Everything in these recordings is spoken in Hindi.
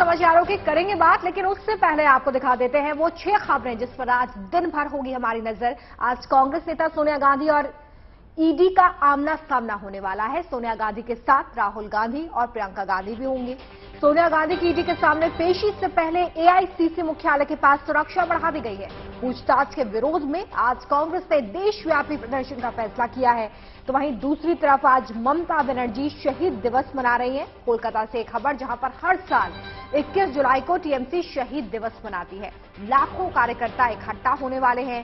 समाचारों की करेंगे बात, लेकिन उससे पहले आपको दिखा देते हैं वो 6 खबरें जिस पर आज दिन भर होगी हमारी नजर। आज कांग्रेस नेता सोनिया गांधी और ईडी का आमना सामना होने वाला है। सोनिया गांधी के साथ राहुल गांधी और प्रियंका गांधी भी होंगी। सोनिया गांधी की ईडी के सामने पेशी से पहले एआईसीसी मुख्यालय के पास सुरक्षा बढ़ा दी गई है। पूछताछ के विरोध में आज कांग्रेस ने देशव्यापी प्रदर्शन का फैसला किया है। तो वहीं दूसरी तरफ आज ममता बनर्जी शहीद दिवस मना रही हैं। कोलकाता से एक खबर, जहां पर हर साल 21 जुलाई को टीएमसी शहीद दिवस मनाती है। लाखों कार्यकर्ता इकट्ठा होने वाले हैं।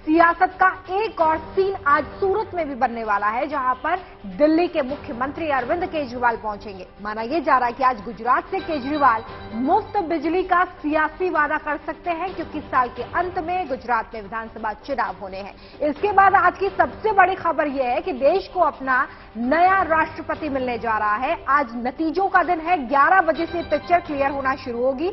सियासत का एक और सीन आज सूरत में भी बनने वाला है, जहां पर दिल्ली के मुख्यमंत्री अरविंद केजरीवाल पहुंचेंगे। माना यह जा रहा है कि आज गुजरात से केजरीवाल मुफ्त बिजली का सियासी वादा कर सकते हैं, क्योंकि साल के अंत में गुजरात में विधानसभा चुनाव होने हैं। इसके बाद आज की सबसे बड़ी खबर यह है कि देश को अपना नया राष्ट्रपति मिलने जा रहा है। आज नतीजों का दिन है। 11 बजे से पिक्चर क्लियर होना शुरू होगी।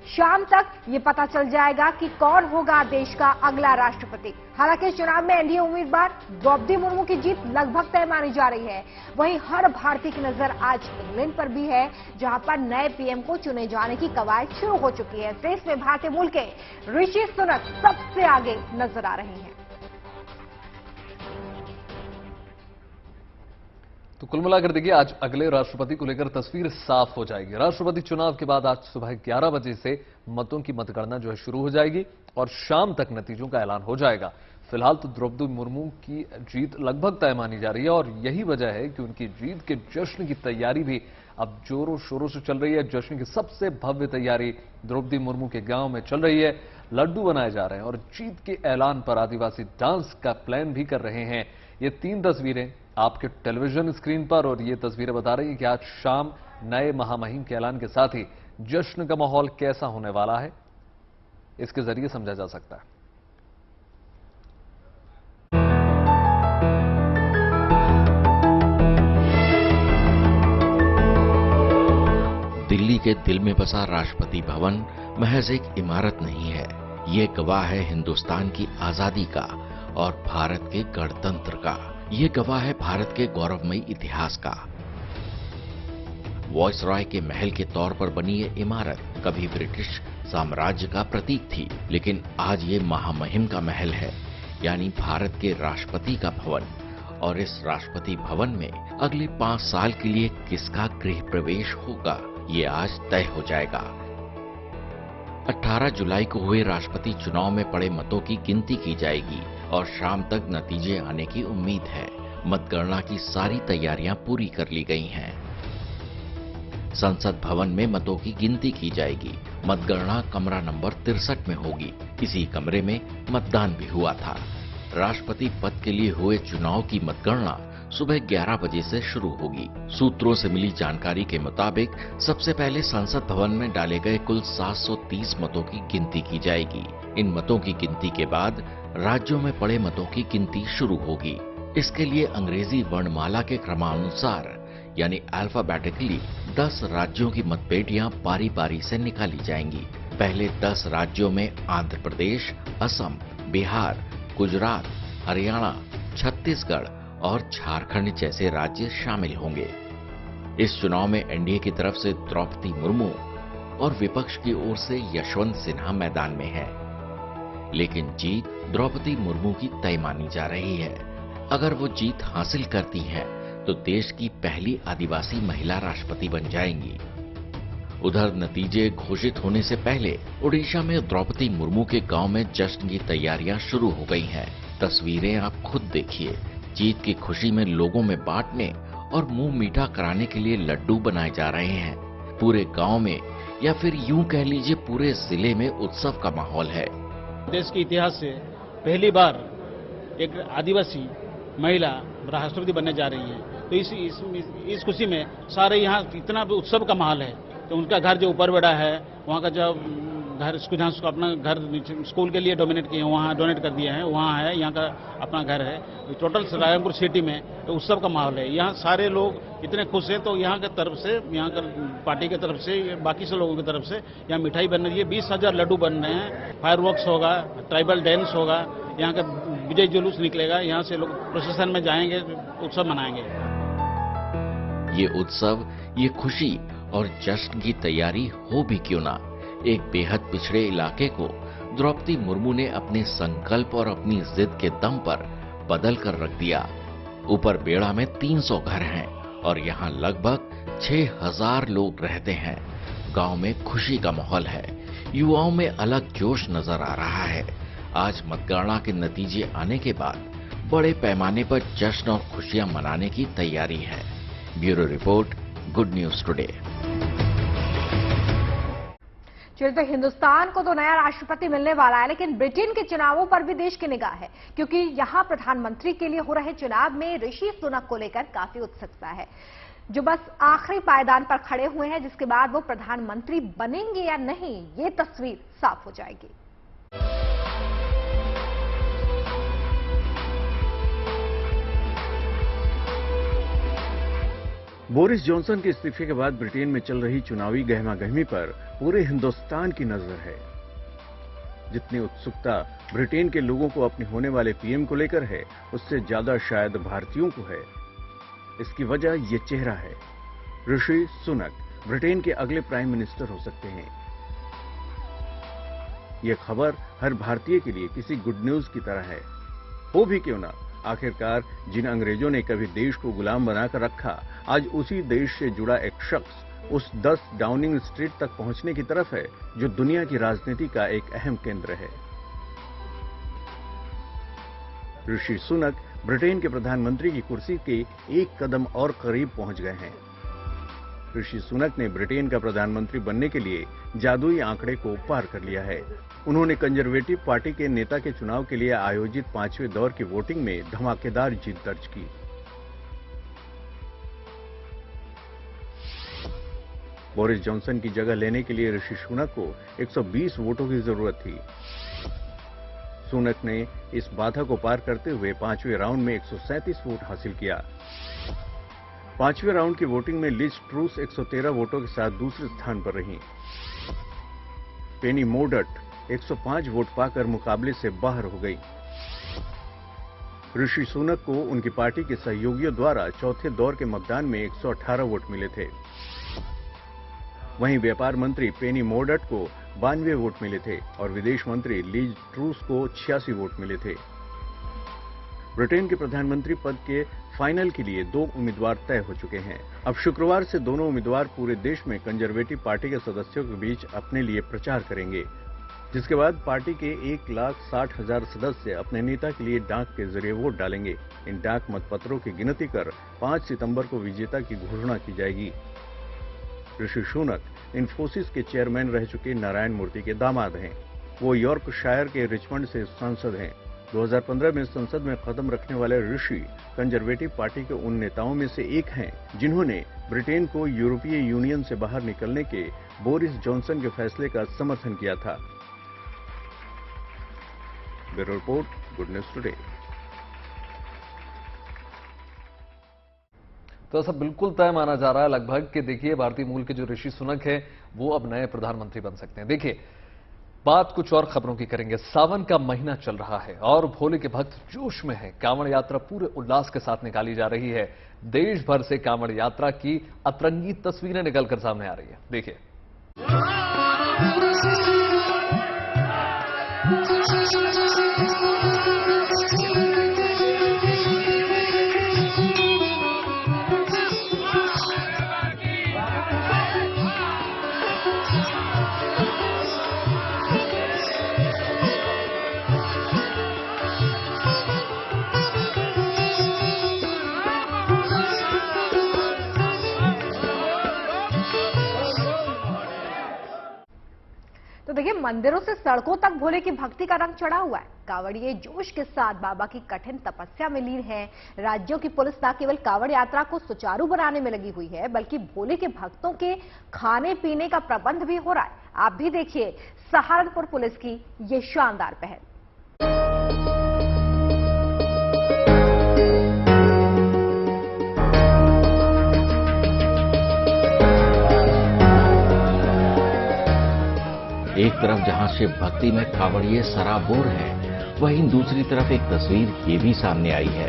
शाम तक ये पता चल जाएगा कि कौन होगा देश का अगला राष्ट्रपति। हालांकि इस चुनाव में एनडीए उम्मीदवार द्रौपदी मुर्मू की जीत लगभग तय मानी जा रही है। वहीं हर भारतीय की नजर आज इंग्लैंड पर भी है, जहां पर नए पीएम को चुने जाने की कवायद शुरू हो चुकी है। रेस में भारतीय मूल के ऋषि सुनक सबसे आगे नजर आ रही हैं। तो कुल मिलाकर देखिए, आज अगले राष्ट्रपति को लेकर तस्वीर साफ हो जाएगी। राष्ट्रपति चुनाव के बाद आज सुबह 11 बजे से मतों की मतगणना जो है शुरू हो जाएगी और शाम तक नतीजों का ऐलान हो जाएगा। फिलहाल तो द्रौपदी मुर्मू की जीत लगभग तय मानी जा रही है और यही वजह है कि उनकी जीत के जश्न की तैयारी भी अब जोरों शोरों से चल रही है। जश्न की सबसे भव्य तैयारी द्रौपदी मुर्मू के गांव में चल रही है। लड्डू बनाए जा रहे हैं और जीत के ऐलान पर आदिवासी डांस का प्लान भी कर रहे हैं। ये 3 तस्वीरें आपके टेलीविजन स्क्रीन पर, और ये तस्वीरें बता रही हैं कि आज शाम नए महामहिम के ऐलान के साथ ही जश्न का माहौल कैसा होने वाला है, इसके जरिए समझा जा सकता है। दिल्ली के दिल में बसा राष्ट्रपति भवन महज एक इमारत नहीं है। ये गवाह है हिंदुस्तान की आजादी का और भारत के गणतंत्र का। ये गवाह है भारत के गौरवमयी इतिहास का। वॉइसरॉय के महल के तौर पर बनी ये इमारत कभी ब्रिटिश साम्राज्य का प्रतीक थी, लेकिन आज ये महामहिम का महल है, यानी भारत के राष्ट्रपति का भवन। और इस राष्ट्रपति भवन में अगले 5 साल के लिए किसका गृह प्रवेश होगा, ये आज तय हो जाएगा। 18 जुलाई को हुए राष्ट्रपति चुनाव में पड़े मतों की गिनती की जाएगी और शाम तक नतीजे आने की उम्मीद है। मतगणना की सारी तैयारियां पूरी कर ली गई हैं। संसद भवन में मतों की गिनती की जाएगी। मतगणना कमरा नंबर 63 में होगी। इसी कमरे में मतदान भी हुआ था। राष्ट्रपति पद के लिए हुए चुनाव की मतगणना सुबह 11 बजे से शुरू होगी। सूत्रों से मिली जानकारी के मुताबिक सबसे पहले संसद भवन में डाले गए कुल 730 मतों की गिनती की जाएगी। इन मतों की गिनती के बाद राज्यों में पड़े मतों की गिनती शुरू होगी। इसके लिए अंग्रेजी वर्णमाला के क्रमानुसार यानी अल्फाबेटिकली 10 राज्यों की मतपेटियां बारी बारी से निकाली जाएंगी। पहले 10 राज्यों में आंध्र प्रदेश, असम, बिहार, गुजरात, हरियाणा, छत्तीसगढ़ और झारखंड जैसे राज्य शामिल होंगे। इस चुनाव में एनडीए की तरफ से द्रौपदी मुर्मू और विपक्ष की ओर से यशवंत सिन्हा मैदान में है, लेकिन जीत द्रौपदी मुर्मू की तय मानी जा रही है। अगर वो जीत हासिल करती हैं, तो देश की पहली आदिवासी महिला राष्ट्रपति बन जाएंगी। उधर नतीजे घोषित होने से पहले ओडिशा में द्रौपदी मुर्मू के गांव में जश्न की तैयारियां शुरू हो गई हैं। तस्वीरें आप खुद देखिए। जीत की खुशी में लोगों में बांटने और मुंह मीठा कराने के लिए लड्डू बनाए जा रहे हैं। पूरे गांव में या फिर यूं कह लीजिए पूरे जिले में उत्सव का माहौल है। देश के इतिहास से पहली बार एक आदिवासी महिला राष्ट्रपति बनने जा रही है, तो इस खुशी में सारे यहाँ इतना उत्सव का माहौल है। तो उनका घर जो ऊपर बड़ा है, वहाँ का जो घर जहाँ उसको अपना घर स्कूल के लिए डोमिनेट किए, वहाँ डोनेट कर दिया है, वहाँ है, यहाँ का अपना घर है। टोटल रायपुर सिटी में तो उत्सव का माहौल है। यहाँ सारे लोग इतने खुश हैं, तो यहाँ की तरफ से, यहाँ का पार्टी की तरफ से, बाकी से लोगों की तरफ से यहाँ मिठाई बन रही है। 20,000 लड्डू बन रहे हैं। फायरवर्क्स होगा, ट्राइबल डांस होगा, यहाँ का विजय जुलूस निकलेगा। यहाँ से लोग प्रोसेशन में जाएंगे, उत्सव मनाएंगे। ये उत्सव, ये खुशी और जश्न की तैयारी हो भी क्यों ना, एक बेहद पिछड़े इलाके को द्रौपदी मुर्मू ने अपने संकल्प और अपनी जिद के दम पर बदल कर रख दिया। ऊपर बेड़ा में 300 घर हैं और यहाँ लगभग 6000 लोग रहते हैं। गांव में खुशी का माहौल है, युवाओं में अलग जोश नजर आ रहा है। आज मतगणना के नतीजे आने के बाद बड़े पैमाने पर जश्न और खुशियां मनाने की तैयारी है। Bureau report, good news today. चलिए, तो हिंदुस्तान को तो नया राष्ट्रपति मिलने वाला है, लेकिन ब्रिटेन के चुनावों पर भी देश की निगाह है, क्योंकि यहां प्रधानमंत्री के लिए हो रहे चुनाव में ऋषि सुनक को लेकर काफी उत्सुकता है, जो बस आखिरी पायदान पर खड़े हुए हैं। जिसके बाद वो प्रधानमंत्री बनेंगे या नहीं, ये तस्वीर साफ हो जाएगी। बोरिस जॉनसन के इस्तीफे के बाद ब्रिटेन में चल रही चुनावी गहमागहमी पर पूरे हिंदुस्तान की नजर है। जितनी उत्सुकता ब्रिटेन के लोगों को अपने होने वाले पीएम को लेकर है, उससे ज्यादा शायद भारतीयों को है। इसकी वजह ये चेहरा है। ऋषि सुनक ब्रिटेन के अगले प्राइम मिनिस्टर हो सकते हैं। यह खबर हर भारतीय के लिए किसी गुड न्यूज की तरह है। हो भी क्यों ना, आखिरकार जिन अंग्रेजों ने कभी देश को गुलाम बनाकर रखा, आज उसी देश से जुड़ा एक शख्स उस 10 डाउनिंग स्ट्रीट तक पहुंचने की तरफ है, जो दुनिया की राजनीति का एक अहम केंद्र है। ऋषि सुनक ब्रिटेन के प्रधानमंत्री की कुर्सी के एक कदम और करीब पहुंच गए हैं। ऋषि सुनक ने ब्रिटेन का प्रधानमंत्री बनने के लिए जादुई आंकड़े को पार कर लिया है। उन्होंने कंजर्वेटिव पार्टी के नेता के चुनाव के लिए आयोजित 5वें दौर की वोटिंग में धमाकेदार जीत दर्ज की। बोरिस जॉनसन की जगह लेने के लिए ऋषि सुनक को 120 वोटों की जरूरत थी। सुनक ने इस बाधा को पार करते हुए 5वें राउंड में 137 वोट हासिल किया। 5वें राउंड की वोटिंग में लिज ट्रूस 113 वोटों के साथ दूसरे स्थान पर रहीं। पेनी मोर्डट 105 वोट पाकर मुकाबले से बाहर हो गई। ऋषि सुनक को उनकी पार्टी के सहयोगियों द्वारा चौथे दौर के मतदान में 118 वोट मिले थे। वहीं व्यापार मंत्री पेनी मोर्डट को 92 वोट मिले थे और विदेश मंत्री लिज ट्रूस को 86 वोट मिले थे। ब्रिटेन के प्रधानमंत्री पद के फाइनल के लिए 2 उम्मीदवार तय हो चुके हैं। अब शुक्रवार से दोनों उम्मीदवार पूरे देश में कंजर्वेटिव पार्टी के सदस्यों के बीच अपने लिए प्रचार करेंगे, जिसके बाद पार्टी के 1,60,000 सदस्य अपने नेता के लिए डाक के जरिए वोट डालेंगे। इन डाक मतपत्रों की गिनती कर 5 सितंबर को विजेता की घोषणा की जाएगी। ऋषि सुनक इन्फोसिस के चेयरमैन रह चुके नारायण मूर्ति के दामाद हैं। वो यॉर्कशायर के रिचमंड से सांसद हैं। 2015 में संसद में कदम रखने वाले ऋषि कंजर्वेटिव पार्टी के उन नेताओं में से एक हैं जिन्होंने ब्रिटेन को यूरोपीय यूनियन से बाहर निकलने के बोरिस जॉनसन के फैसले का समर्थन किया था। Bureau report, good news today. तो ऐसा बिल्कुल तय माना जा रहा है लगभग कि देखिए भारतीय मूल के जो ऋषि सुनक है वो अब नए प्रधानमंत्री बन सकते हैं। देखिए, बात कुछ और खबरों की करेंगे। सावन का महीना चल रहा है और भोले के भक्त जोश में हैं। कांवड़ यात्रा पूरे उल्लास के साथ निकाली जा रही है। देश भर से कांवड़ यात्रा की अतरंगी तस्वीरें निकलकर सामने आ रही है। देखिए, तो देखिए, मंदिरों से सड़कों तक भोले की भक्ति का रंग चढ़ा हुआ है। कांवड़िए जोश के साथ बाबा की कठिन तपस्या में लीन हैं। राज्यों की पुलिस न केवल कांवड़ यात्रा को सुचारू बनाने में लगी हुई है, बल्कि भोले के भक्तों के खाने पीने का प्रबंध भी हो रहा है। आप भी देखिए सहारनपुर पुलिस की ये शानदार पहल। एक तरफ जहां शिव भक्ति में कांवड़िए सराबोर हैं, वहीं दूसरी तरफ एक तस्वीर ये भी सामने आई है।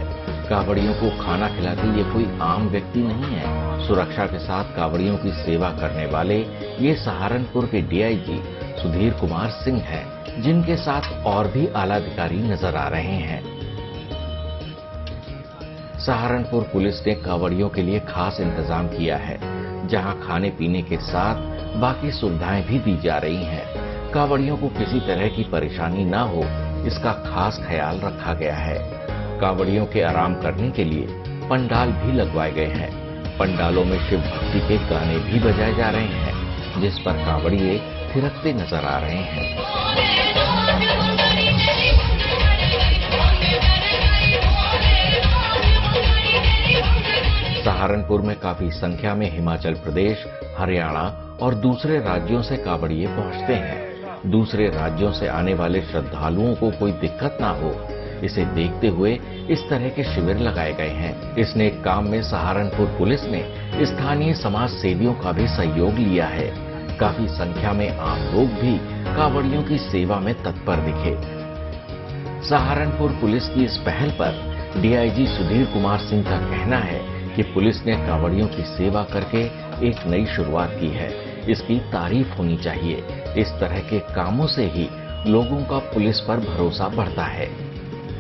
कांवड़ियों को खाना खिलाते ये कोई आम व्यक्ति नहीं है। सुरक्षा के साथ कांवड़ियों की सेवा करने वाले ये सहारनपुर के डीआईजी सुधीर कुमार सिंह हैं, जिनके साथ और भी आला अधिकारी नजर आ रहे हैं। सहारनपुर पुलिस ने कांवड़ियों के लिए खास इंतजाम किया है, जहां खाने पीने के साथ बाकी सुविधाएं भी दी जा रही हैं। कांवड़ियों को किसी तरह की परेशानी ना हो, इसका खास ख्याल रखा गया है। कांवड़ियों के आराम करने के लिए पंडाल भी लगवाए गए हैं। पंडालों में शिव भक्ति के गाने भी बजाए जा रहे हैं, जिस पर कांवड़िए थिरकते नजर आ रहे हैं। सहारनपुर में काफी संख्या में हिमाचल प्रदेश, हरियाणा और दूसरे राज्यों से कांवड़िए पहुंचते हैं। दूसरे राज्यों से आने वाले श्रद्धालुओं को कोई दिक्कत ना हो, इसे देखते हुए इस तरह के शिविर लगाए गए हैं। इस नेक काम में सहारनपुर पुलिस ने स्थानीय समाज सेवियों का भी सहयोग लिया है। काफी संख्या में आम लोग भी कांवड़ियों की सेवा में तत्पर दिखे। सहारनपुर पुलिस की इस पहल पर डीआईजी सुधीर कुमार सिंह का कहना है कि पुलिस ने कांवड़ियों की सेवा करके एक नई शुरुआत की है। इसकी तारीफ होनी चाहिए। इस तरह के कामों से ही लोगों का पुलिस पर भरोसा बढ़ता है।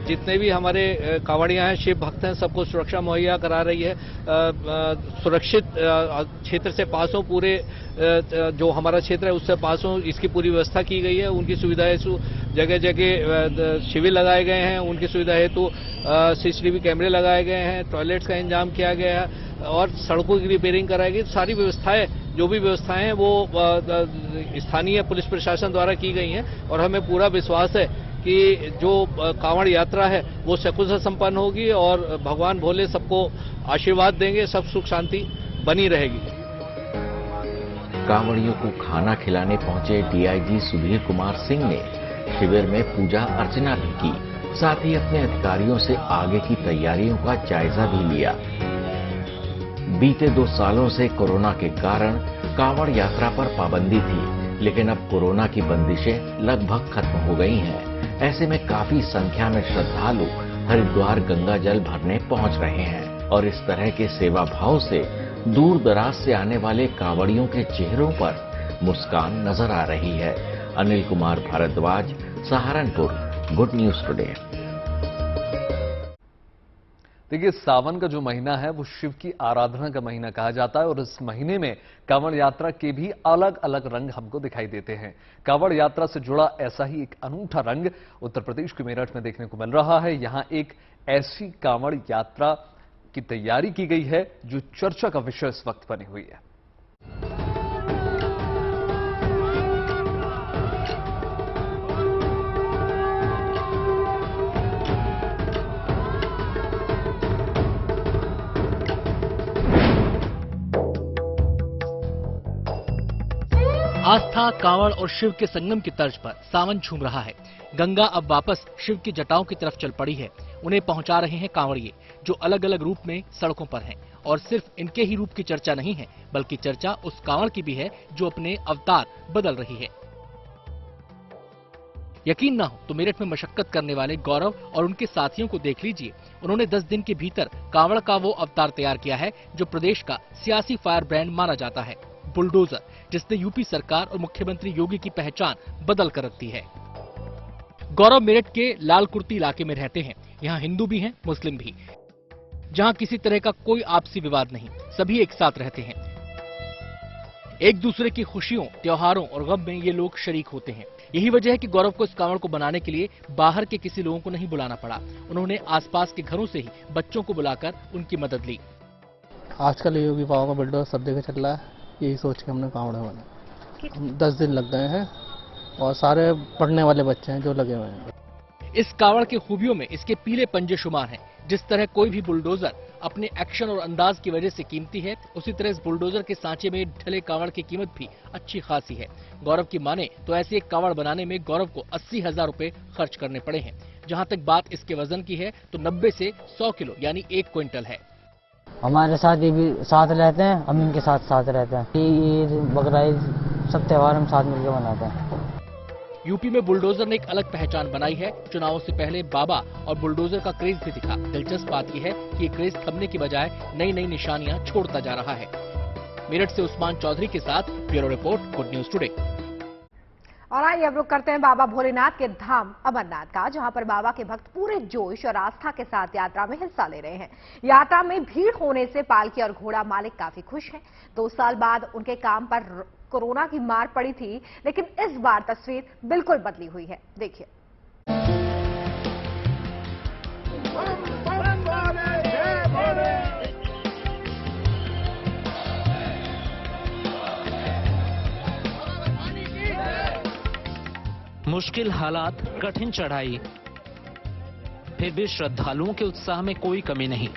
जितने भी हमारे कांवड़ियां हैं, शिव भक्त हैं, सबको सुरक्षा मुहैया करा रही है। सुरक्षित क्षेत्र से पास हो, पूरे जो हमारा क्षेत्र है उससे पास हो, इसकी पूरी व्यवस्था की गई है। उनकी सुविधा हेतु जगह जगह शिविर लगाए गए हैं। उनकी सुविधा हेतु सीसीटीवी कैमरे लगाए गए हैं। टॉयलेट्स का इंतजाम किया गया है और सड़कों की रिपेयरिंग कराई गई। सारी व्यवस्थाएं, जो भी व्यवस्थाएं हैं वो स्थानीय पुलिस प्रशासन द्वारा की गई हैं और हमें पूरा विश्वास है कि जो कांवड़ यात्रा है वो सकुशल संपन्न होगी और भगवान भोले सबको आशीर्वाद देंगे, सब सुख शांति बनी रहेगी। कांवड़ियों को खाना खिलाने पहुंचे डीआईजी सुधीर कुमार सिंह ने शिविर में पूजा अर्चना भी की। साथ ही अपने अधिकारियों से आगे की तैयारियों का जायजा भी लिया। बीते 2 सालों से कोरोना के कारण कांवड़ यात्रा पर पाबंदी थी, लेकिन अब कोरोना की बंदिशें लगभग खत्म हो गई हैं। ऐसे में काफी संख्या में श्रद्धालु हरिद्वार गंगा जल भरने पहुंच रहे हैं और इस तरह के सेवा भाव से दूर दराज से आने वाले कांवड़ियों के चेहरों पर मुस्कान नजर आ रही है। Anil Kumar Bhardwaj, Saharanpur, good news today. देखिए, सावन का जो महीना है वो शिव की आराधना का महीना कहा जाता है और इस महीने में कांवड़ यात्रा के भी अलग अलग रंग हमको दिखाई देते हैं। कांवड़ यात्रा से जुड़ा ऐसा ही एक अनूठा रंग उत्तर प्रदेश के मेरठ में देखने को मिल रहा है। यहां एक ऐसी कांवड़ यात्रा की तैयारी की गई है जो चर्चा का विषय इस वक्त बनी हुई है। आस्था, कांवड़ और शिव के संगम की तर्ज पर सावन झूम रहा है। गंगा अब वापस शिव की जटाओं की तरफ चल पड़ी है। उन्हें पहुंचा रहे हैं कांवड़िए, जो अलग अलग रूप में सड़कों पर हैं। और सिर्फ इनके ही रूप की चर्चा नहीं है, बल्कि चर्चा उस कांवड़ की भी है जो अपने अवतार बदल रही है। यकीन ना हो तो मेरठ में मशक्कत करने वाले गौरव और उनके साथियों को देख लीजिए। उन्होंने 10 दिन के भीतर कांवड़ का वो अवतार तैयार किया है जो प्रदेश का सियासी फायर ब्रांड माना जाता है, बुलडोजर, जिसने यूपी सरकार और मुख्यमंत्री योगी की पहचान बदल कर रख दी है। गौरव मेरठ के लालकुर्ती इलाके में रहते हैं। यहाँ हिंदू भी हैं, मुस्लिम भी, जहाँ किसी तरह का कोई आपसी विवाद नहीं, सभी एक साथ रहते हैं। एक दूसरे की खुशियों, त्योहारों और गम में ये लोग शरीक होते हैं। यही वजह है कि गौरव को इस कांवड़ को बनाने के लिए बाहर के किसी लोगों को नहीं बुलाना पड़ा। उन्होंने आसपास के घरों से ही बच्चों को बुलाकर उनकी मदद ली। आजकल योगी बाबा का बुलडोजर सब जगह चल रहा है, यही सोच के हमने कांवड़ बना। 10 दिन लग गए हैं और सारे पढ़ने वाले बच्चे हैं जो लगे हुए हैं। इस कांवड़ के खूबियों में इसके पीले पंजे शुमार हैं। जिस तरह कोई भी बुलडोजर अपने एक्शन और अंदाज की वजह से कीमती है, उसी तरह इस बुलडोजर के सांचे में ढले कांवड़ की कीमत भी अच्छी खासी है। गौरव की माने तो ऐसे एक कांवड़ बनाने में गौरव को 80,000 रुपए खर्च करने पड़े हैं। जहां तक बात इसके वजन की है तो 90 से 100 किलो यानी 1 क्विंटल है। हमारे साथ ये भी साथ रहते हैं, हम इनके साथ रहते हैं। ईद, बकरा ईद, सब त्योहार हम साथ मिलकर मनाते हैं। यूपी में बुलडोजर ने एक अलग पहचान बनाई है। चुनावों से पहले बाबा और बुलडोजर का क्रेज भी दिखा। दिलचस्प बात यह है कि ये क्रेज थमने की बजाय नई नई निशानियां छोड़ता जा रहा है। मेरठ से उस्मान चौधरी के साथ bureau report, good news today. और आइए अब रुक करते हैं बाबा भोलेनाथ के धाम अमरनाथ का, जहां पर बाबा के भक्त पूरे जोश और आस्था के साथ यात्रा में हिस्सा ले रहे हैं। यात्रा में भीड़ होने से पालकी और घोड़ा मालिक काफी खुश हैं। 2 साल बाद उनके काम पर कोरोना की मार पड़ी थी, लेकिन इस बार तस्वीर बिल्कुल बदली हुई है। देखिए। मुश्किल हालात, कठिन चढ़ाई, फिर भी श्रद्धालुओं के उत्साह में कोई कमी नहीं।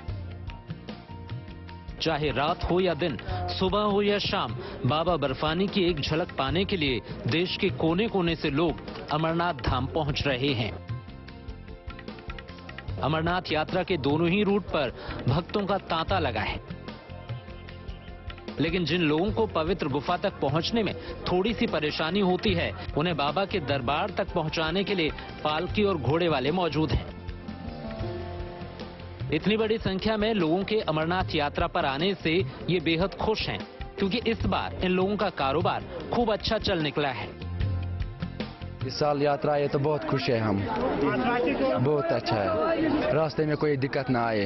चाहे रात हो या दिन, सुबह हो या शाम, बाबा बर्फानी की एक झलक पाने के लिए देश के कोने कोने से लोग अमरनाथ धाम पहुंच रहे हैं। अमरनाथ यात्रा के दोनों ही रूट पर भक्तों का तांता लगा है, लेकिन जिन लोगों को पवित्र गुफा तक पहुंचने में थोड़ी सी परेशानी होती है, उन्हें बाबा के दरबार तक पहुंचाने के लिए पालकी और घोड़े वाले मौजूद हैं। इतनी बड़ी संख्या में लोगों के अमरनाथ यात्रा पर आने से ये बेहद खुश हैं, क्योंकि इस बार इन लोगों का कारोबार खूब अच्छा चल निकला है। इस साल यात्रा आए तो बहुत खुश है हम, बहुत अच्छा है। रास्ते में कोई दिक्कत ना आए,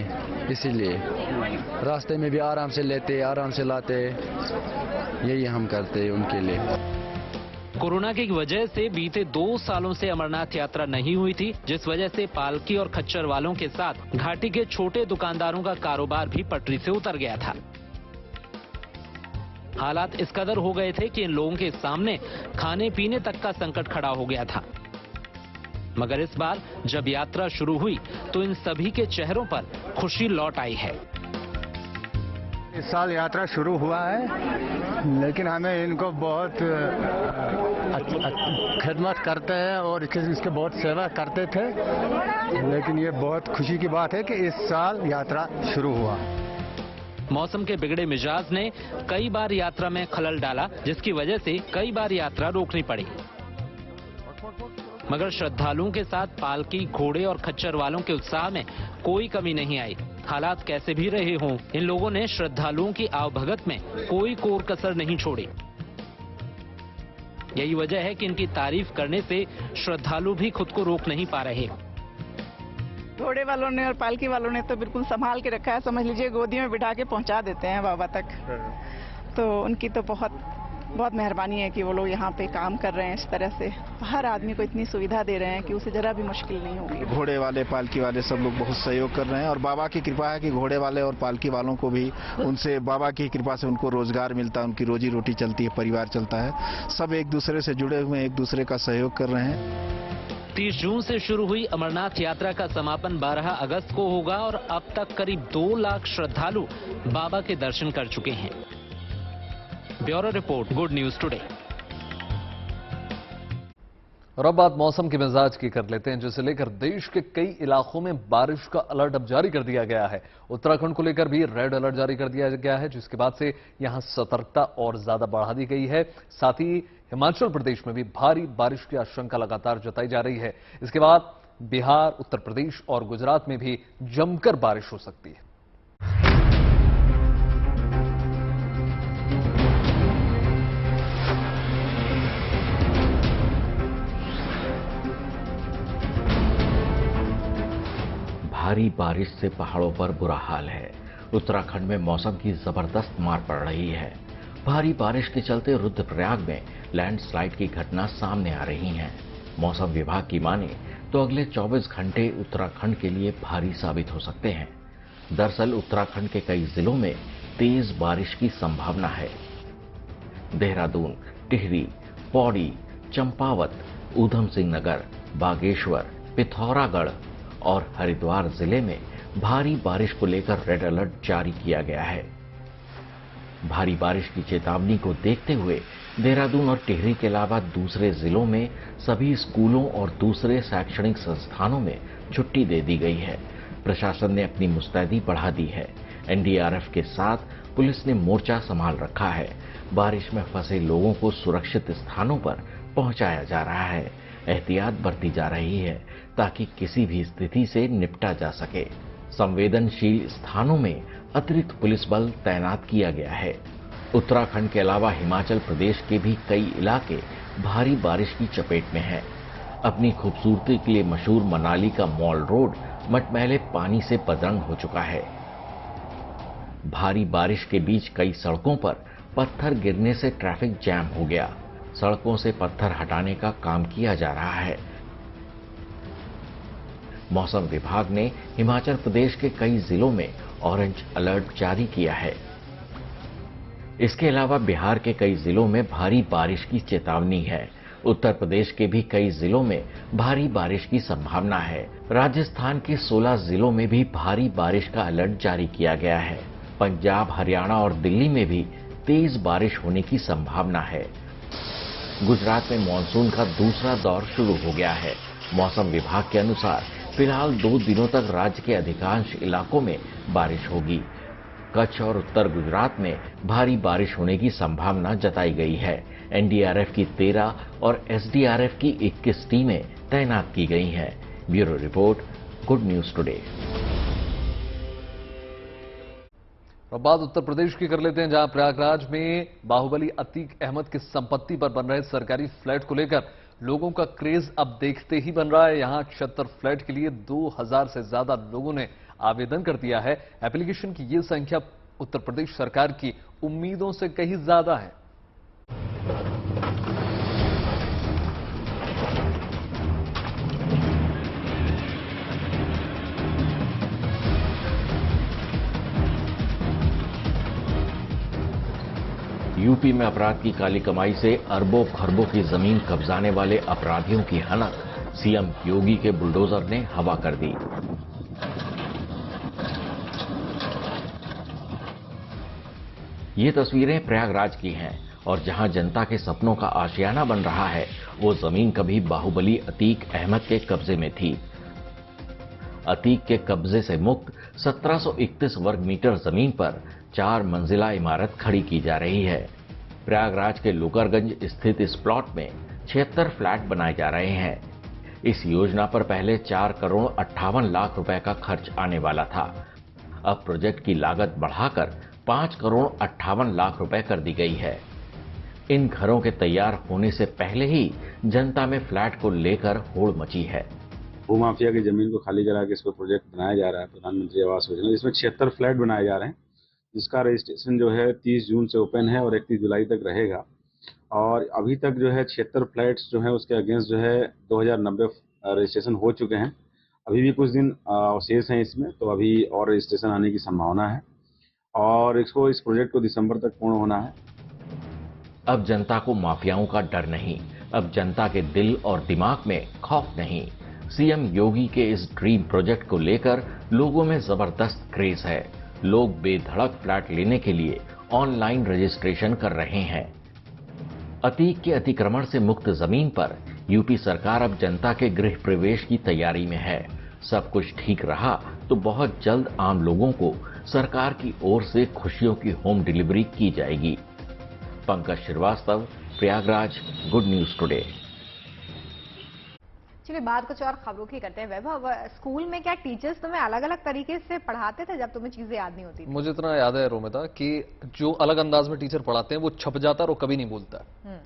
इसीलिए रास्ते में भी आराम से लेते, आराम से लाते, यही हम करते उनके लिए। कोरोना की वजह से बीते 2 सालों से अमरनाथ यात्रा नहीं हुई थी, जिस वजह से पालकी और खच्चर वालों के साथ घाटी के छोटे दुकानदारों का कारोबार भी पटरी से उतर गया था। हालात इस कदर हो गए थे कि इन लोगों के सामने खाने पीने तक का संकट खड़ा हो गया था। मगर इस बार जब यात्रा शुरू हुई तो इन सभी के चेहरों पर खुशी लौट आई है। इस साल यात्रा शुरू हुआ है, लेकिन हमें इनको बहुत खिदमत करते हैं और इसके बहुत सेवा करते थे, लेकिन ये बहुत खुशी की बात है कि इस साल यात्रा शुरू हुआ। मौसम के बिगड़े मिजाज ने कई बार यात्रा में खलल डाला, जिसकी वजह से कई बार यात्रा रोकनी पड़ी। मगर श्रद्धालुओं के साथ पालकी, घोड़े और खच्चर वालों के उत्साह में कोई कमी नहीं आई। हालात कैसे भी रहे हों, इन लोगों ने श्रद्धालुओं की आवभगत में कोई कोर कसर नहीं छोड़ी। यही वजह है कि इनकी तारीफ करने से श्रद्धालु भी खुद को रोक नहीं पा रहे। घोड़े वालों ने और पालकी वालों ने तो बिल्कुल संभाल के रखा है, समझ लीजिए गोदी में बिठा के पहुंचा देते हैं बाबा तक। तो उनकी तो बहुत मेहरबानी है कि वो लोग यहाँ पे काम कर रहे हैं इस तरह से, हर आदमी को इतनी सुविधा दे रहे हैं कि उसे जरा भी मुश्किल नहीं होगी। घोड़े वाले, पालकी वाले सब लोग बहुत सहयोग कर रहे हैं और बाबा की कृपा है कि घोड़े वाले और पालकी वालों को भी उनसे बाबा की कृपा से उनको रोजगार मिलता है, उनकी रोजी रोटी चलती है, परिवार चलता है। सब एक दूसरे से जुड़े हुए, एक दूसरे का सहयोग कर रहे हैं। 30 जून से शुरू हुई अमरनाथ यात्रा का समापन 12 अगस्त को होगा और अब तक करीब 2 लाख श्रद्धालु बाबा के दर्शन कर चुके हैं। Bureau report, good news today. और अब बात मौसम के मिजाज की कर लेते हैं, जिसे लेकर देश के कई इलाकों में बारिश का अलर्ट अब जारी कर दिया गया है। उत्तराखंड को लेकर भी रेड अलर्ट जारी कर दिया गया है, जिसके बाद से यहां सतर्कता और ज्यादा बढ़ा दी गई है। साथ ही हिमाचल प्रदेश में भी भारी बारिश की आशंका लगातार जताई जा रही है। इसके बाद बिहार, उत्तर प्रदेश और गुजरात में भी जमकर बारिश हो सकती है। भारी बारिश से पहाड़ों पर बुरा हाल है। उत्तराखंड में मौसम की जबरदस्त मार पड़ रही है। भारी बारिश के चलते रुद्रप्रयाग में लैंडस्लाइड की घटना सामने आ रही हैं। मौसम विभाग की माने तो अगले 24 घंटे उत्तराखंड के लिए भारी साबित हो सकते हैं। दरअसल उत्तराखंड के कई जिलों में तेज बारिश की संभावना है। देहरादून, टिहरी, पौड़ी, चंपावत, ऊधम सिंह नगर, बागेश्वर, पिथौरागढ़ और हरिद्वार जिले में भारी बारिश को लेकर रेड अलर्ट जारी किया गया है। भारी बारिश की चेतावनी को देखते हुए देहरादून और टिहरी के अलावा दूसरे जिलों में सभी स्कूलों और दूसरे शैक्षणिक संस्थानों में छुट्टी दे दी गई है। प्रशासन ने अपनी मुस्तैदी बढ़ा दी है। एनडीआरएफ के साथ पुलिस ने मोर्चा संभाल रखा है। बारिश में फंसे लोगों को सुरक्षित स्थानों पर पहुंचाया जा रहा है। एहतियात बरती जा रही है ताकि किसी भी स्थिति से निपटा जा सके। संवेदनशील स्थानों में अतिरिक्त पुलिस बल तैनात किया गया है। उत्तराखंड के अलावा हिमाचल प्रदेश के भी कई इलाके भारी बारिश की चपेट में हैं। अपनी खूबसूरती के लिए मशहूर मनाली का मॉल रोड मटमैले पानी से बदरंग हो चुका है। भारी बारिश के बीच कई सड़कों पर पत्थर गिरने से ट्रैफिक जैम हो गया। सड़कों से पत्थर हटाने का काम किया जा रहा है। मौसम विभाग ने हिमाचल प्रदेश के कई जिलों में ऑरेंज अलर्ट जारी किया है। इसके अलावा बिहार के कई जिलों में भारी बारिश की चेतावनी है। उत्तर प्रदेश के भी कई जिलों में भारी बारिश की संभावना है। राजस्थान के 16 जिलों में भी भारी बारिश का अलर्ट जारी किया गया है। पंजाब, हरियाणा और दिल्ली में भी तेज बारिश होने की संभावना है। गुजरात में मानसून का दूसरा दौर शुरू हो गया है। मौसम विभाग के अनुसार फिलहाल 2 दिनों तक राज्य के अधिकांश इलाकों में बारिश होगी। कच्छ और उत्तर गुजरात में भारी बारिश होने की संभावना जताई गई है। एनडीआरएफ की 13 और एसडीआरएफ की 21 टीमें तैनात की गई हैं। Bureau report, good news today. अब बात उत्तर प्रदेश की कर लेते हैं, जहां प्रयागराज में बाहुबली अतीक अहमद की संपत्ति पर बन रहे सरकारी फ्लैट को लेकर लोगों का क्रेज अब देखते ही बन रहा है। यहां 76 फ्लैट के लिए 2000 से ज्यादा लोगों ने आवेदन कर दिया है। एप्लीकेशन की ये संख्या उत्तर प्रदेश सरकार की उम्मीदों से कहीं ज्यादा है। यूपी में अपराध की काली कमाई से अरबों खरबों की जमीन कब्जाने वाले अपराधियों की हनक सीएम योगी के बुलडोजर ने हवा कर दी। ये तस्वीरें प्रयागराज की हैं और जहां जनता के सपनों का आशियाना बन रहा है, वो जमीन कभी बाहुबली अतीक अहमद के कब्जे में थी। अतीक के कब्जे से मुक्त 1731 वर्ग मीटर जमीन पर 4 मंजिला इमारत खड़ी की जा रही है। प्रयागराज के लोकरगंज स्थित इस प्लॉट में 76 फ्लैट बनाए जा रहे हैं। इस योजना पर पहले 4 करोड़ 58 लाख रुपए का खर्च आने वाला था। अब प्रोजेक्ट की लागत बढ़ाकर 5 करोड़ 58 लाख रुपए कर दी गई है। इन घरों के तैयार होने से पहले ही जनता में फ्लैट को लेकर होड़ मची है। भूमाफिया की जमीन को खाली करा के इस पर प्रोजेक्ट बनाया जा रहा है, प्रधानमंत्री आवास योजना, जिसमें 76 फ्लैट बनाए जा रहे हैं, जिसका रजिस्ट्रेशन जो है 30 जून से ओपन है और 31 जुलाई तक रहेगा। और अभी तक जो है 76 फ्लैट्स जो है उसके अगेंस्ट जो है 2090 रजिस्ट्रेशन हो चुके हैं। अभी भी कुछ दिन शेष हैं इसमें, तो अभी और रजिस्ट्रेशन आने की संभावना है और इस प्रोजेक्ट को दिसंबर तक पूर्ण होना है। अब जनता को माफियाओं का डर नहीं, अब जनता के दिल और दिमाग में खौफ नहीं। सीएम योगी के इस ड्रीम प्रोजेक्ट को लेकर लोगों में जबरदस्त क्रेज है। लोग बेधड़क फ्लैट लेने के लिए ऑनलाइन रजिस्ट्रेशन कर रहे हैं। अतीक के अतिक्रमण से मुक्त जमीन पर यूपी सरकार अब जनता के गृह प्रवेश की तैयारी में है। सब कुछ ठीक रहा तो बहुत जल्द आम लोगों को सरकार की ओर से खुशियों की होम डिलीवरी की जाएगी। Pankaj Srivastava, Prayagraj, good news today. चलिए बात कुछ और खबरों की करते हैं। वैभव, स्कूल में क्या टीचर्स तुम्हें अलग अलग तरीके से पढ़ाते थे जब तुम्हें चीजें याद नहीं होती थी? मुझे इतना याद है रोमिता कि जो अलग अंदाज में टीचर पढ़ाते हैं वो छप जाता है और कभी नहीं बोलता।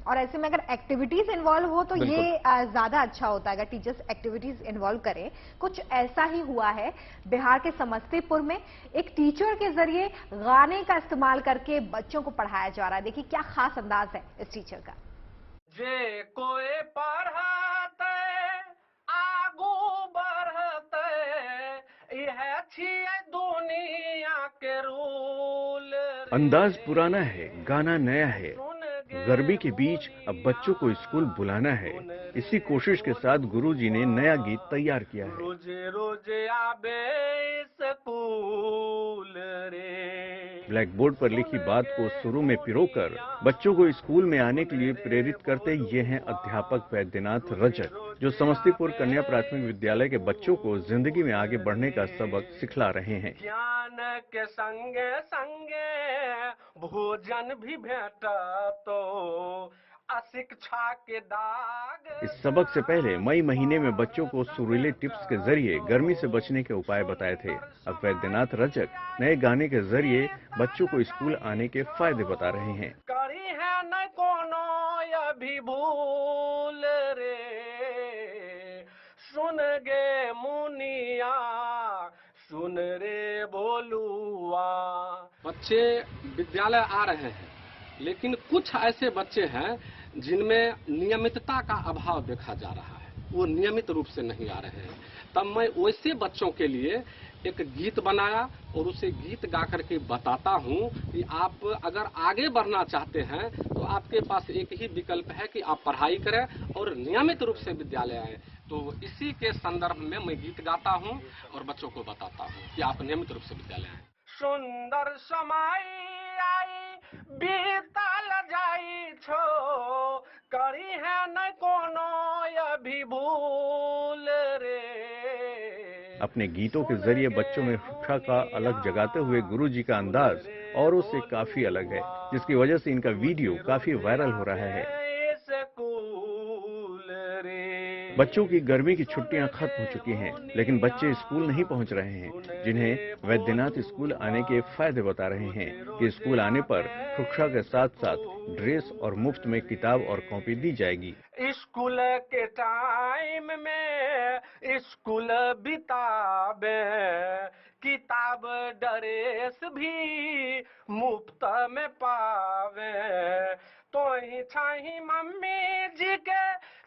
और ऐसे में अगर एक्टिविटीज इन्वॉल्व हो तो ये ज्यादा अच्छा होता है, अगर टीचर्स एक्टिविटीज इन्वॉल्व करें। कुछ ऐसा ही हुआ है बिहार के समस्तीपुर में। एक टीचर के जरिए गाने का इस्तेमाल करके बच्चों को पढ़ाया जा रहा है। देखिए क्या खास अंदाज है इस टीचर का। जे कोई पढ़ाते आगू बढ़ते यह दुनिया के रूल। अंदाज पुराना है, गाना नया है। गर्मी के बीच अब बच्चों को स्कूल बुलाना है। इसी कोशिश के साथ गुरुजी ने नया गीत तैयार किया है। रोजे रोजे आबे स्कूल रे। ब्लैक बोर्ड पर लिखी बात को सुरों में पिरोकर बच्चों को स्कूल में आने के लिए प्रेरित करते ये हैं अध्यापक वैद्यनाथ रजक, जो समस्तीपुर कन्या प्राथमिक विद्यालय के बच्चों को जिंदगी में आगे बढ़ने का सबक सिखला रहे हैं। ज्ञान के संगे संगे भोजन भी भेटा तो अशिक्षा के दाग। इस सबक से पहले मई महीने में बच्चों को सुरीले टिप्स के जरिए गर्मी से बचने के उपाय बताए थे। अब वैद्यनाथ रजक नए गाने के जरिए बच्चों को स्कूल आने के फायदे बता रहे हैं। करी है न कोनो अभी भूल रे, सुन गे मुनिया सुन रे भोलुआ। बच्चे विद्यालय आ रहे हैं, लेकिन कुछ ऐसे बच्चे हैं जिनमें नियमितता का अभाव देखा जा रहा है, वो नियमित रूप से नहीं आ रहे हैं। तब मैं वैसे बच्चों के लिए एक गीत बनाया और उसे गीत गा करके बताता हूँ कि आप अगर आगे बढ़ना चाहते हैं तो आपके पास एक ही विकल्प है कि आप पढ़ाई करें और नियमित रूप से विद्यालय आए। तो इसी के संदर्भ में मैं गीत गाता हूँ और बच्चों को बताता हूँ कि आप नियमित रूप से विद्यालय आए। सुंदर समय आई बीतल जाई छो, करी है न कोनो अभी भूल रे। अपने गीतों के जरिए बच्चों में शिक्षा का अलग जगाते हुए गुरुजी का अंदाज औरों से काफी अलग है, जिसकी वजह से इनका वीडियो काफी वायरल हो रहा है। बच्चों की गर्मी की छुट्टियां खत्म हो चुकी हैं, लेकिन बच्चे स्कूल नहीं पहुंच रहे हैं, जिन्हें वैद्यनाथ स्कूल आने के फायदे बता रहे हैं कि स्कूल आने पर शिक्षा के साथ साथ ड्रेस और मुफ्त में किताब और कॉपी दी जाएगी। स्कूल के टाइम में स्कूल बितावे, किताब ड्रेस भी मुफ्त में पावे। तो ही छाही मम्मी जी के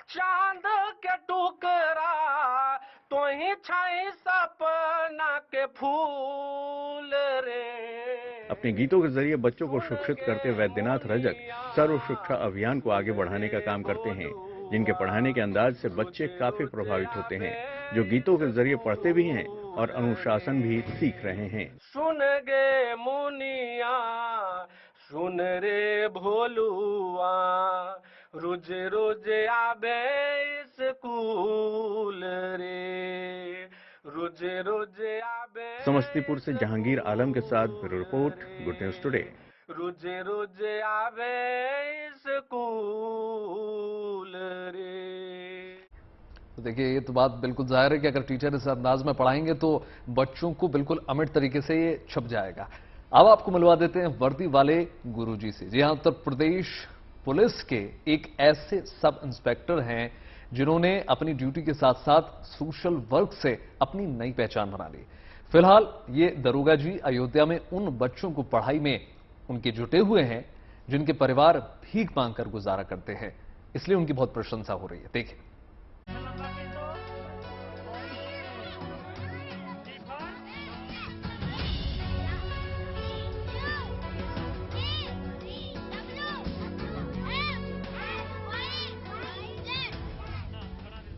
चांद के टुकड़ा, तो ही छाई सपना के फूल रे। अपने गीतों के जरिए बच्चों को शिक्षित करते वैद्यनाथ रजक सर्व शिक्षा अभियान को आगे बढ़ाने का काम करते हैं, जिनके पढ़ाने के अंदाज से बच्चे काफी प्रभावित होते हैं, जो गीतों के जरिए पढ़ते भी हैं और अनुशासन भी सीख रहे हैं। सुन गे मुनिया सुन रे भोलुआ, रोज रोज आबे स्कूल रे, रोज रोज आबे। समस्तीपुर से जहांगीर आलम के साथ bureau report, good news today. रोज रोज आबे स्कूल रे। तो देखिए, ये तो बात बिल्कुल जाहिर है कि अगर टीचर इस अंदाज में पढ़ाएंगे तो बच्चों को बिल्कुल अमिट तरीके से ये छप जाएगा। अब आपको मिलवा देते हैं वर्दी वाले गुरुजी से। जी हां, उत्तर प्रदेश पुलिस के एक ऐसे सब इंस्पेक्टर हैं जिन्होंने अपनी ड्यूटी के साथ साथ सोशल वर्क से अपनी नई पहचान बना ली। फिलहाल ये दरोगा जी अयोध्या में उन बच्चों को पढ़ाई में उनके जुटे हुए हैं जिनके परिवार भीख मांगकर गुजारा करते हैं, इसलिए उनकी बहुत प्रशंसा हो रही है। देखिए।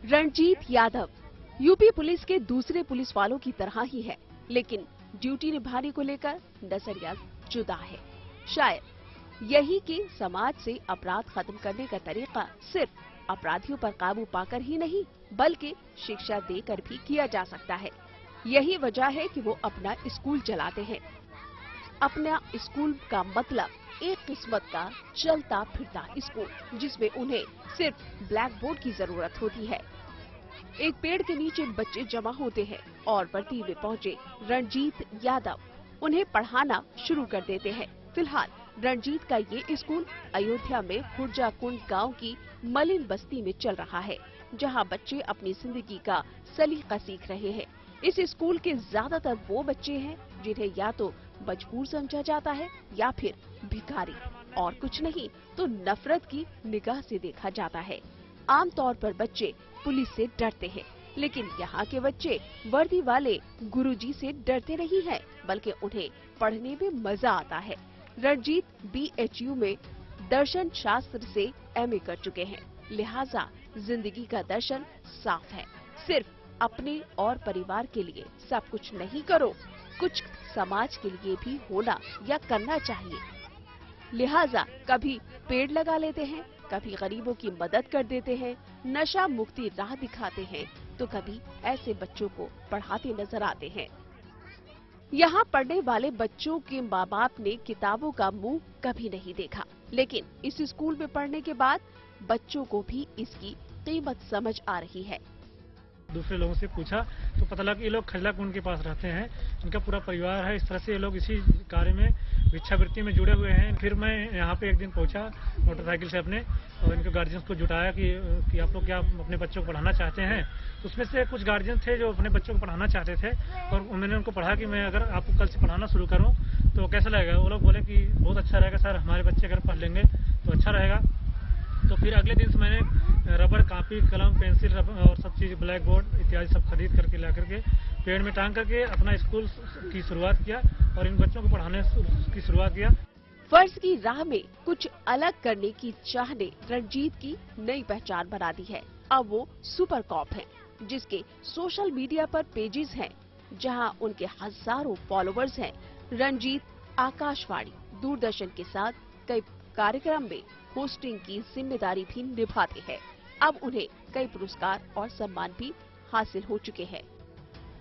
रणजीत यादव यूपी पुलिस के दूसरे पुलिस वालों की तरह ही है, लेकिन ड्यूटी निभाने को लेकर नजरिया जुदा है। शायद यही कि समाज से अपराध खत्म करने का तरीका सिर्फ अपराधियों पर काबू पाकर ही नहीं, बल्कि शिक्षा देकर भी किया जा सकता है। यही वजह है कि वो अपना स्कूल चलाते हैं। अपना स्कूल का मतलब एक किस्मत का चलता फिरता स्कूल, जिसमें उन्हें सिर्फ ब्लैक बोर्ड की जरूरत होती है। एक पेड़ के नीचे बच्चे जमा होते हैं और वर्दी में पहुंचे रणजीत यादव उन्हें पढ़ाना शुरू कर देते हैं। फिलहाल रणजीत का ये स्कूल अयोध्या में खुर्जा कुंड गांव की मलिन बस्ती में चल रहा है, जहां बच्चे अपनी जिंदगी का सलीका सीख रहे हैं। इस स्कूल के ज्यादातर वो बच्चे हैं जिन्हें या तो मजबूर समझा जाता है या फिर भिखारी, और कुछ नहीं तो नफरत की निगाह से देखा जाता है। आमतौर पर बच्चे पुलिस से डरते हैं, लेकिन यहाँ के बच्चे वर्दी वाले गुरुजी से डरते नहीं हैं, बल्कि उन्हें पढ़ने में मजा आता है। रणजीत BHU में दर्शन शास्त्र से MA कर चुके हैं, लिहाजा जिंदगी का दर्शन साफ है। सिर्फ अपने और परिवार के लिए सब कुछ नहीं करो, कुछ समाज के लिए भी होना या करना चाहिए। लिहाजा कभी पेड़ लगा लेते हैं, कभी गरीबों की मदद कर देते हैं, नशा मुक्ति राह दिखाते हैं, तो कभी ऐसे बच्चों को पढ़ाते नजर आते हैं। यहाँ पढ़ने वाले बच्चों के माँ बाप ने किताबों का मुंह कभी नहीं देखा, लेकिन इस स्कूल में पढ़ने के बाद बच्चों को भी इसकी कीमत समझ आ रही है। दूसरे लोगों से पूछा तो पता लगा कि ये लोग खजला कुंड के पास रहते हैं, इनका पूरा परिवार है। इस तरह से ये लोग इसी कार्य में भिक्षावृत्ति में जुड़े हुए हैं। फिर मैं यहाँ पे एक दिन पहुँचा मोटरसाइकिल से अपने, और इनके गार्जियंस को जुटाया कि आप लोग क्या अपने बच्चों को पढ़ाना चाहते हैं। तो उसमें से कुछ गार्जियन थे जो अपने बच्चों को पढ़ाना चाहते थे, और मैंने उनको पढ़ा कि मैं अगर आपको कल से पढ़ाना शुरू करूँ तो कैसा लगेगा। वो लोग बोले कि बहुत अच्छा रहेगा सर, हमारे बच्चे अगर पढ़ लेंगे तो अच्छा रहेगा। तो फिर अगले दिन से मैंने रबर, कापी, कलम, पेंसिल और सब चीज़, ब्लैक बोर्ड इत्यादि सब खरीद करके ला करके पेड़ में टांग करके अपना स्कूल की शुरुआत किया और इन बच्चों को पढ़ाने की शुरुआत किया। फर्ज की राह में कुछ अलग करने की चाह ने रणजीत की नई पहचान बना दी है। अब वो सुपर कॉप हैं, जिसके सोशल मीडिया पर पेजेस हैं, जहां उनके हजारों फॉलोअर्स हैं। रणजीत आकाशवाणी, दूरदर्शन के साथ कई कार्यक्रम में होस्टिंग की जिम्मेदारी भी निभाते हैं। अब उन्हें कई पुरस्कार और सम्मान भी हासिल हो चुके हैं।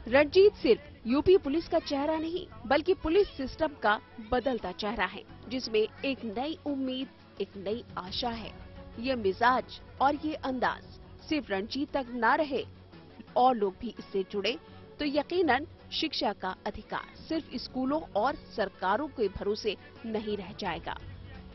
रणजीत सिर्फ यूपी पुलिस का चेहरा नहीं, बल्कि पुलिस सिस्टम का बदलता चेहरा है, जिसमें एक नई उम्मीद, एक नई आशा है। ये मिजाज और ये अंदाज सिर्फ रणजीत तक न रहे, और लोग भी इससे जुड़े तो यकीनन शिक्षा का अधिकार सिर्फ स्कूलों और सरकारों के भरोसे नहीं रह जाएगा।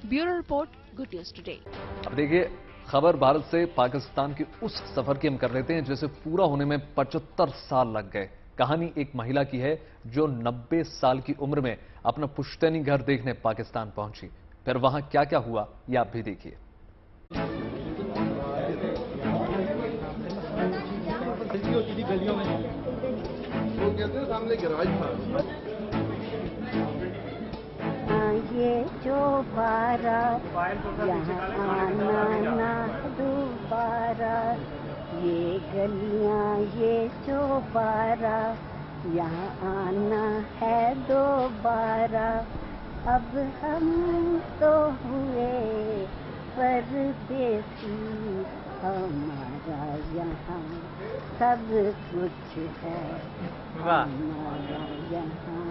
Bureau report, good news today. अब देखिए, खबर भारत से पाकिस्तान के उस सफर की हम कर लेते हैं जिसे पूरा होने में 75 साल लग गए। कहानी एक महिला की है जो 90 साल की उम्र में अपना पुश्तैनी घर देखने पाकिस्तान पहुंची। फिर वहां क्या क्या हुआ, ये आप भी देखिए। ये जो बारा यहाँ आना ना दोबारा, ये गलियाँ ये जो बारा यहाँ आना है दोबारा। अब हम तो हुए परदेसी, हमारा यहाँ सब कुछ है, हमारा यहाँ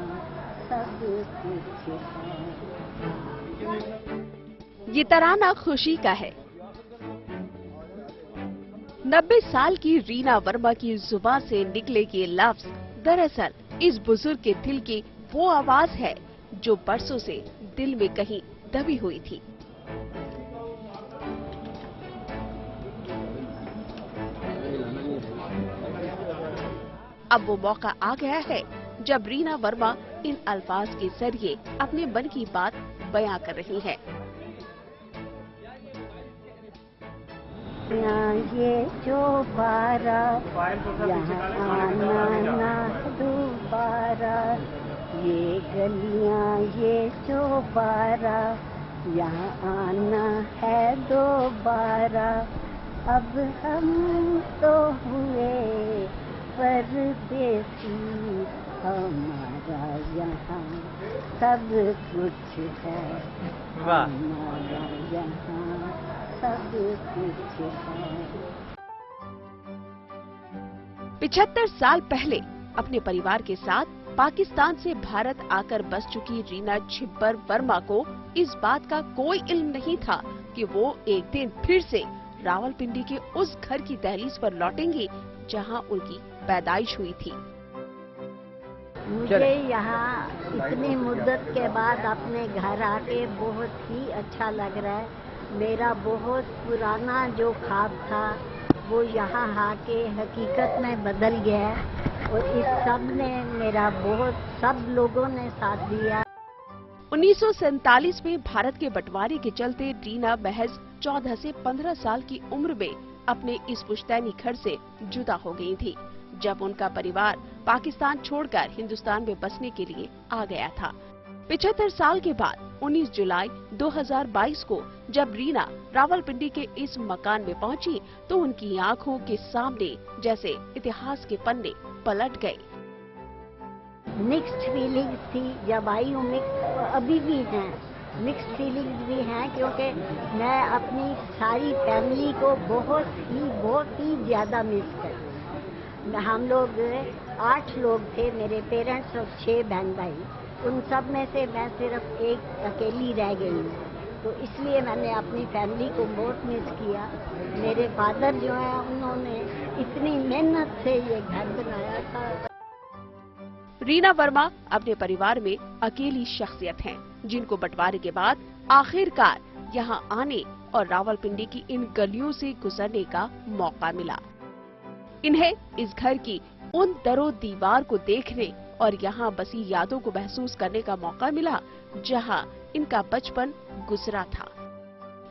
सब कुछ है। ये तराना खुशी का है। 90 साल की रीना वर्मा की जुबान से निकले ये लफ्ज दरअसल इस बुजुर्ग के दिल की वो आवाज है जो बरसों से दिल में कहीं दबी हुई थी। अब वो मौका आ गया है जब रीना वर्मा इन अल्फाज के जरिए अपने मन की बात बयां कर रही है। ये जो बारा यहाँ आना ना दोबारा, ये गलियाँ ये जो बारा यहाँ आना है दोबारा। अब हम तो हुए परदेसी, हमारा यहाँ सब कुछ है, हमारा यहाँ सब कुछ है। 75 साल पहले अपने परिवार के साथ पाकिस्तान से भारत आकर बस चुकी रीना छिब्बर वर्मा को इस बात का कोई इल्म नहीं था कि वो एक दिन फिर से रावलपिंडी के उस घर की दहलीज पर लौटेंगी जहां उनकी पैदाइश हुई थी। मुझे यहाँ इतनी मुद्दत के बाद अपने घर आके बहुत ही अच्छा लग रहा है। मेरा बहुत पुराना जो ख्वाब था वो यहाँ आके हकीकत में बदल गया है, और इस सब ने मेरा सब लोगों ने साथ दिया। 1947 में भारत के बंटवारे के चलते रीना महज 14 से 15 साल की उम्र में अपने इस पुश्तैनी घर से जुदा हो गई थी, जब उनका परिवार पाकिस्तान छोड़कर हिंदुस्तान में बसने के लिए आ गया था। 75 साल के बाद 19 जुलाई 2022 को जब रीना रावलपिंडी के इस मकान में पहुंची तो उनकी आंखों के सामने जैसे इतिहास के पन्ने पलट गए। मिक्स्ड फीलिंग्स थी जब आई हूँ, अभी भी हैं मिक्स्ड फीलिंग्स भी हैं, क्योंकि मैं अपनी सारी फैमिली को बहुत ही ज्यादा मिस करती हूँ। हम लोग 8 लोग थे, मेरे पेरेंट्स और 6 बहन भाई। उन सब में से मैं सिर्फ एक अकेली रह गई हूँ, तो इसलिए मैंने अपनी फैमिली को बहुत मिस किया। मेरे फादर जो है, उन्होंने इतनी मेहनत से ये घर बनाया था। रीना वर्मा अपने परिवार में अकेली शख्सियत हैं, जिनको बंटवारे के बाद आखिरकार यहाँ आने और रावलपिंडी की इन गलियों से गुजरने का मौका मिला। इन्हें इस घर की उन दरो दीवार को देखने और यहाँ बसी यादों को महसूस करने का मौका मिला, जहाँ इनका बचपन गुजरा था।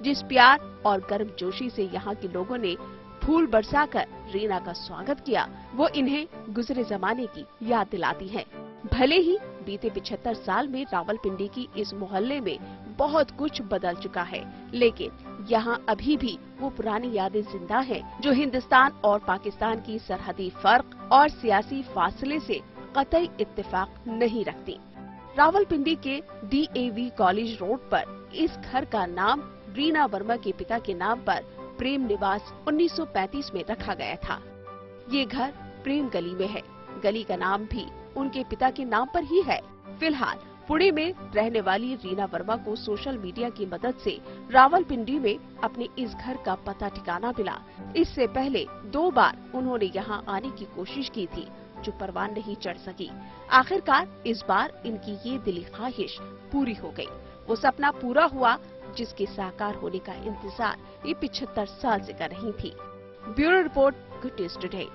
जिस प्यार और गर्मजोशी से यहाँ के लोगों ने फूल बरसाकर रीना का स्वागत किया, वो इन्हें गुजरे जमाने की याद दिलाती है। भले ही बीते 75 साल में रावलपिंडी की इस मोहल्ले में बहुत कुछ बदल चुका है, लेकिन यहाँ अभी भी वो पुरानी यादें जिंदा हैं, जो हिंदुस्तान और पाकिस्तान की सरहदी फर्क और सियासी फासले से कतई इत्तेफाक नहीं रखती। रावलपिंडी के DAV कॉलेज रोड पर इस घर का नाम रीना वर्मा के पिता के नाम पर प्रेम निवास 1935 में रखा गया था। ये घर प्रेम गली में है। गली का नाम भी उनके पिता के नाम पर ही है। फिलहाल पुणे में रहने वाली रीना वर्मा को सोशल मीडिया की मदद से रावलपिंडी में अपने इस घर का पता ठिकाना मिला। इससे पहले 2 बार उन्होंने यहाँ आने की कोशिश की थी, जो परवान नहीं चढ़ सकी। आखिरकार इस बार इनकी ये दिली ख्वाहिश पूरी हो गई। वो सपना पूरा हुआ जिसके साकार होने का इंतजार ये 75 साल से कर रही थी। Bureau report, good news today.